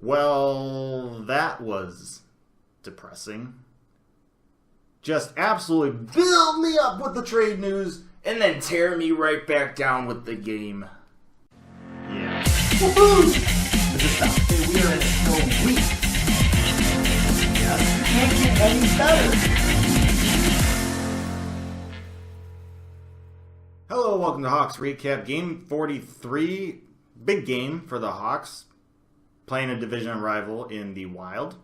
Well, that was depressing. Just absolutely build me up with the trade news and then tear me right back down with the game. Yeah. Woohoo! Hey, we are in a snow week. Yeah. Can't get any better. Hello, welcome to Hawks Recap. Game 43. Big game for the Hawks. Playing a division rival in the Wild.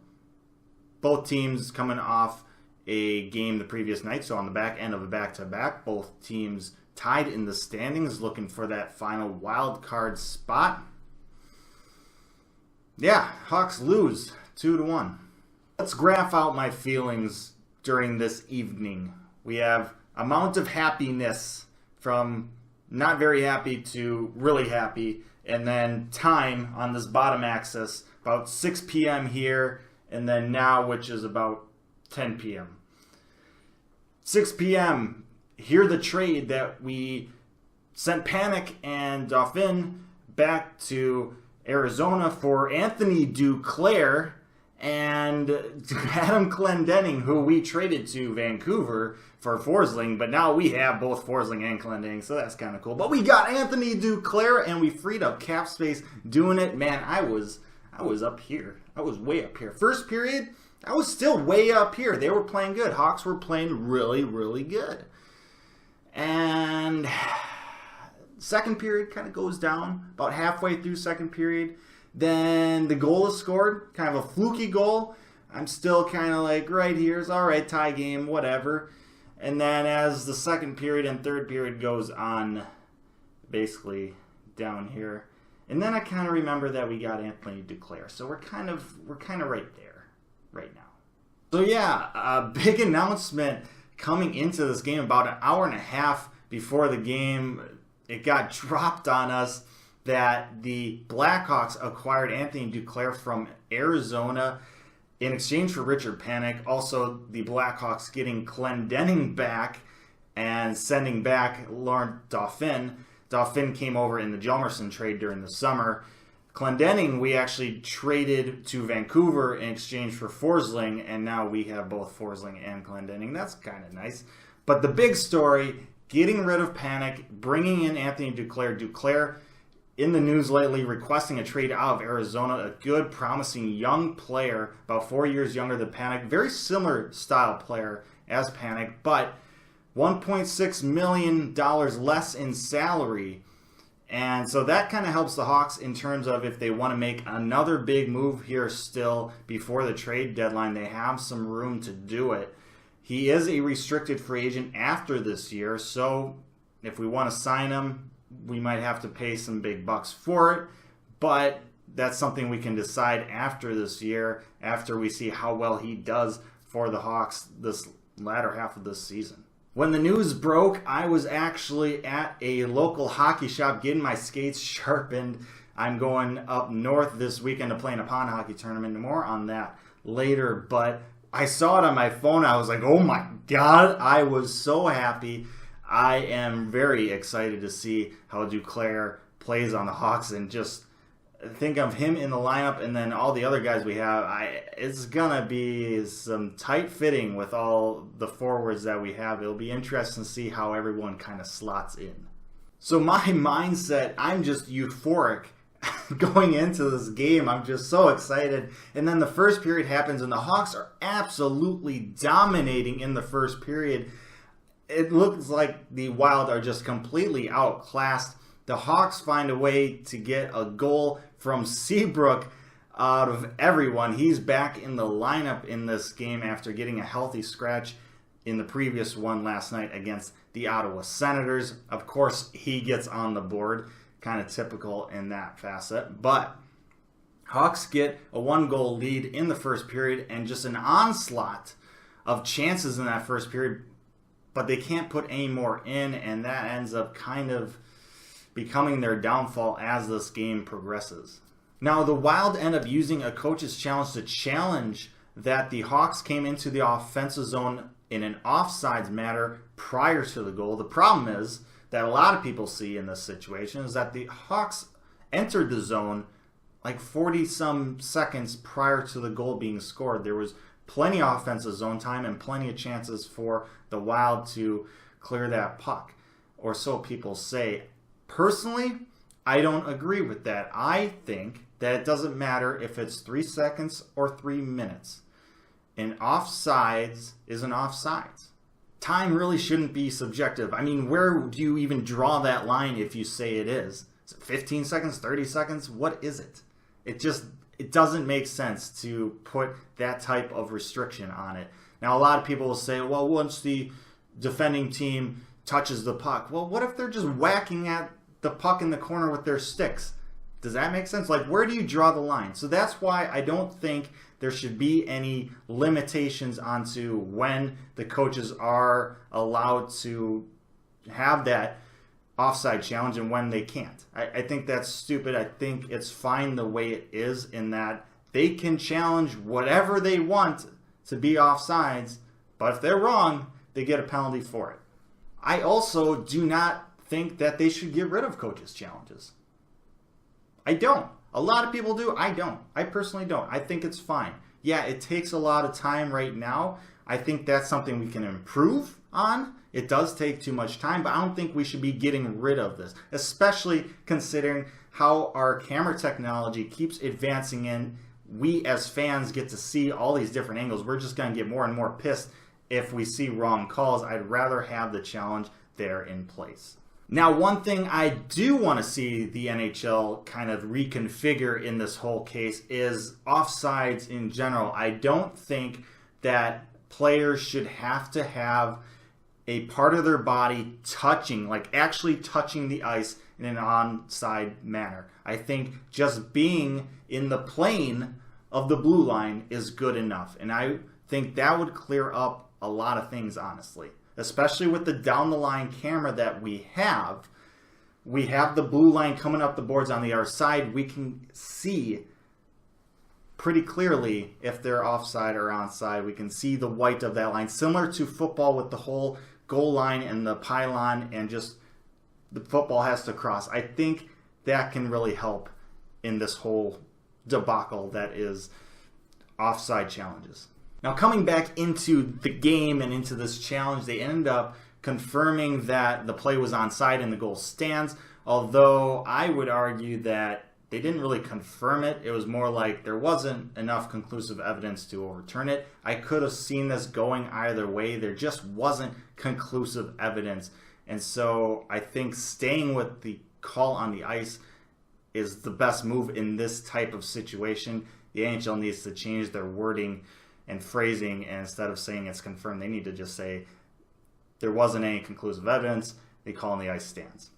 Both teams coming off a game the previous night, so on the back end of a back-to-back. Both teams tied in the standings, looking for that final wild card spot. Yeah, Hawks lose 2-1. Let's graph out my feelings during this evening. We have amount of happiness from not very happy to really happy, and then time on this bottom axis, about 6 p.m. here, and then now, which is about 10 p.m. 6 p.m., hear the trade that we sent Panic and Dauphin back to Arizona for Anthony Duclair and Adam Clendening, who we traded to Vancouver for Forsling, but now we have both Forsling and Clendening, so that's kind of cool. But we got Anthony Duclair, and we freed up cap space doing it. Man, I was up here. I was way up here. First period, I was still way up here. They were playing good. Hawks were playing really, really good. And second period kind of goes down, about halfway through second period. Then the goal is scored, kind of a fluky goal. I'm still kind of like, right here, it's all right, tie game, whatever. And then as the second period and third period goes on, basically down here, and then I kind of remember that we got Anthony Duclair, so we're kind of right there right now. So yeah, a big announcement coming into this game about an hour and a half before the game. It got dropped on us that the Blackhawks acquired Anthony Duclair from Arizona in exchange for Richard Panic. Also, the Blackhawks getting Clendening back and sending back Laurent Dauphin. Dauphin came over in the Hjalmarsson trade during the summer. Clendening we actually traded to Vancouver in exchange for Forsling, and now we have both Forsling and Clendening. That's kind of nice. But the big story, getting rid of Panic, bringing in Anthony Duclair. Duclair in the news lately, requesting a trade out of Arizona. A good, promising young player, about 4 years younger than Panic. Very similar style player as Panic, but $1.6 million less in salary. And so that kind of helps the Hawks in terms of if they want to make another big move here still before the trade deadline, they have some room to do it. He is a restricted free agent after this year, so if we want to sign him, we might have to pay some big bucks for it, but that's something we can decide after this year, after we see how well he does for the Hawks this latter half of this season. When the news broke, I was actually at a local hockey shop getting my skates sharpened. I'm going up north this weekend to play in a pond hockey tournament. More on that later, but I saw it on my phone. I was like, oh my God, I was so happy. I am very excited to see how Duclair plays on the Hawks, and just think of him in the lineup and then all the other guys we have. It's going to be some tight fitting with all the forwards that we have. It'll be interesting to see how everyone kind of slots in. So my mindset, I'm just euphoric going into this game. I'm just so excited. And then the first period happens and the Hawks are absolutely dominating in the first period. It looks like the Wild are just completely outclassed. The Hawks find a way to get a goal from Seabrook out of everyone. He's back in the lineup in this game after getting a healthy scratch in the previous one last night against the Ottawa Senators. Of course, he gets on the board. Kind of typical in that facet. But Hawks get a 1-goal lead in the first period and just an onslaught of chances in that first period. But they can't put any more in, and that ends up kind of becoming their downfall as this game progresses. Now, the Wild end up using a coach's challenge to challenge that the Hawks came into the offensive zone in an offsides manner prior to the goal. The problem is that a lot of people see in this situation is that the Hawks entered the zone like 40 some seconds prior to the goal being scored, there was plenty of offensive zone time and plenty of chances for the Wild to clear that puck, or so people say. Personally, I don't agree with that. I think that it doesn't matter if it's 3 seconds or 3 minutes. An offsides is an offsides. Time really shouldn't be subjective. I mean, where do you even draw that line if you say it is? Is it 15 seconds, 30 seconds? What is it? It doesn't make sense to put that type of restriction on it. Now, a lot of people will say, well, once the defending team touches the puck, well, what if they're just whacking at the puck in the corner with their sticks? Does that make sense? Like, where do you draw the line? So that's why I don't think there should be any limitations onto when the coaches are allowed to have that offside challenge and when they can't. I think that's stupid. I think it's fine the way it is, in that they can challenge whatever they want to be offsides, but if they're wrong, they get a penalty for it. I also do not think that they should get rid of coaches' challenges. I don't. A lot of people do. I don't. I personally don't. I think it's fine. Yeah, it takes a lot of time right now. I think that's something we can improve on. It does take too much time, but I don't think we should be getting rid of this, especially considering how our camera technology keeps advancing in. We as fans get to see all these different angles. We're just going to get more and more pissed if we see wrong calls. I'd rather have the challenge there in place. Now, one thing I do want to see the NHL kind of reconfigure in this whole case is offsides in general. I don't think that players should have to have a part of their body touching, like actually touching the ice in an onside manner. I think just being in the plane of the blue line is good enough. And I think that would clear up a lot of things, honestly. Especially with the down-the-line camera that we have. We have the blue line coming up the boards on the other side. We can see pretty clearly if they're offside or onside. We can see the white of that line. Similar to football with the whole goal line and the pylon, and just the football has to cross. I think that can really help in this whole debacle that is offside challenges. Now, coming back into the game and into this challenge, they ended up confirming that the play was onside and the goal stands, although I would argue that they didn't really confirm it. It was more like there wasn't enough conclusive evidence to overturn it. I could have seen this going either way. There just wasn't conclusive evidence. And so I think staying with the call on the ice is the best move in this type of situation. The NHL needs to change their wording and phrasing, and instead of saying it's confirmed, they need to just say there wasn't any conclusive evidence. The call on the ice stands.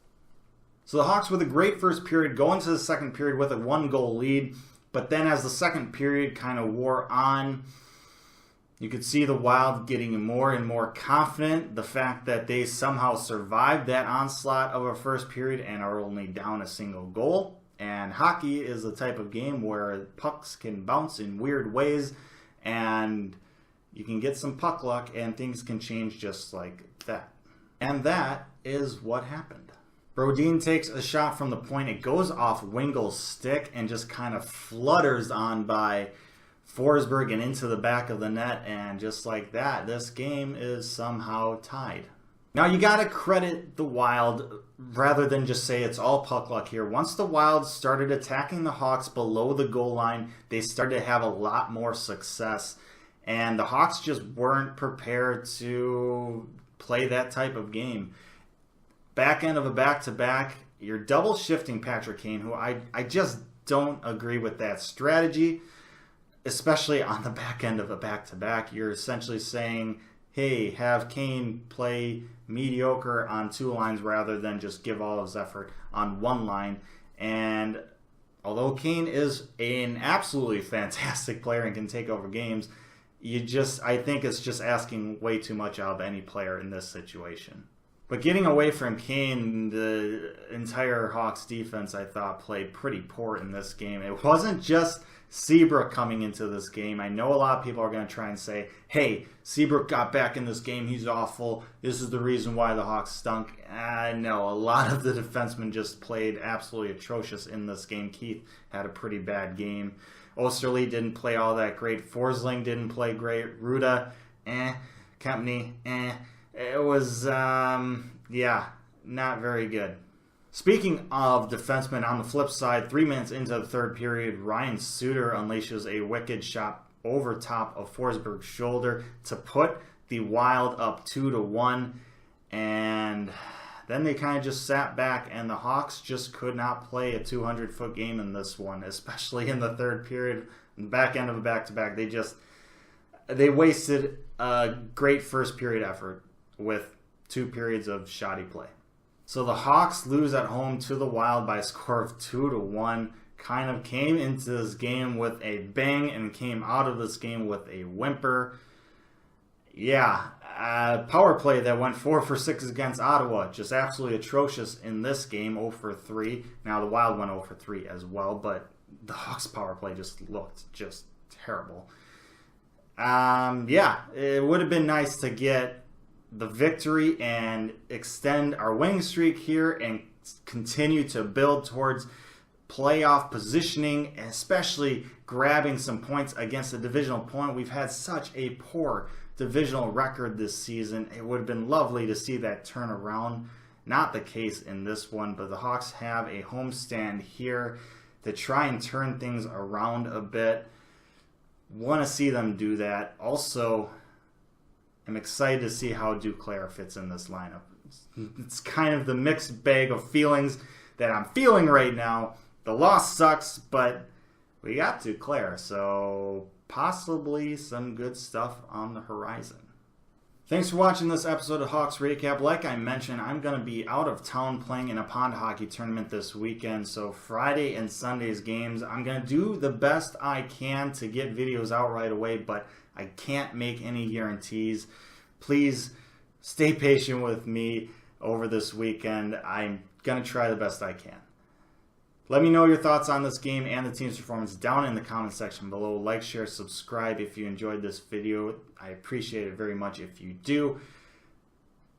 So the Hawks with a great first period, go into the second period with a 1-goal lead, but then as the second period kind of wore on, you could see the Wild getting more and more confident. The fact that they somehow survived that onslaught of a first period and are only down a single goal. And hockey is the type of game where pucks can bounce in weird ways, and you can get some puck luck and things can change just like that. And that is what happened. Brodin takes a shot from the point. It goes off Wingel's stick and just kind of flutters on by Forsberg and into the back of the net. And just like that, this game is somehow tied. Now, you got to credit the Wild rather than just say it's all puck luck here. Once the Wild started attacking the Hawks below the goal line, they started to have a lot more success. And the Hawks just weren't prepared to play that type of game. Back end of a back-to-back, you're double shifting Patrick Kane, who I just don't agree with that strategy, especially on the back end of a back-to-back. You're essentially saying, hey, have Kane play mediocre on 2 lines rather than just give all his effort on 1 line. And although Kane is an absolutely fantastic player and can take over games, I think it's just asking way too much out of any player in this situation. But getting away from Kane, the entire Hawks defense, I thought, played pretty poor in this game. It wasn't just Seabrook coming into this game. I know a lot of people are going to try and say, hey, Seabrook got back in this game. He's awful. This is the reason why the Hawks stunk. No, a lot of the defensemen just played absolutely atrocious in this game. Keith had a pretty bad game. Osterley didn't play all that great. Forsling didn't play great. Ruda, Company, It was, not very good. Speaking of defensemen, on the flip side, 3 minutes into the third period, Ryan Suter unleashes a wicked shot over top of Forsberg's shoulder to put the Wild up 2-1. And then they kind of just sat back, and the Hawks just could not play a 200-foot game in this one, especially in the third period. In the back end of a back-to-back, they wasted a great first period effort with 2 periods of shoddy play. So the Hawks lose at home to the Wild by a score of 2-1. Kind of came into this game with a bang and came out of this game with a whimper. Power play that went 4 for 6 against Ottawa. Just absolutely atrocious in this game, 0 for 3. Now the Wild went 0 for 3 as well, but the Hawks power play just looked just terrible. It would have been nice to get the victory and extend our winning streak here and continue to build towards playoff positioning, and especially grabbing some points against the divisional opponent. We've had such a poor divisional record this season. It would have been lovely to see that turn around. Not the case in this one, but the Hawks have a homestand here to try and turn things around a bit. Want to see them do that. Also, I'm excited to see how Duclair fits in this lineup. It's kind of the mixed bag of feelings that I'm feeling right now. The loss sucks, but we got Duclair, so possibly some good stuff on the horizon. Thanks for watching this episode of Hawks Recap. Like I mentioned, I'm going to be out of town playing in a pond hockey tournament this weekend, so Friday and Sunday's games, I'm going to do the best I can to get videos out right away, but I can't make any guarantees. Please stay patient with me over this weekend. I'm going to try the best I can. Let me know your thoughts on this game and the team's performance down in the comment section below. Like, share, subscribe if you enjoyed this video. I appreciate it very much if you do.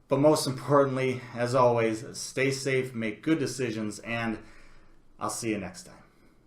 But most importantly, as always, stay safe, make good decisions, and I'll see you next time.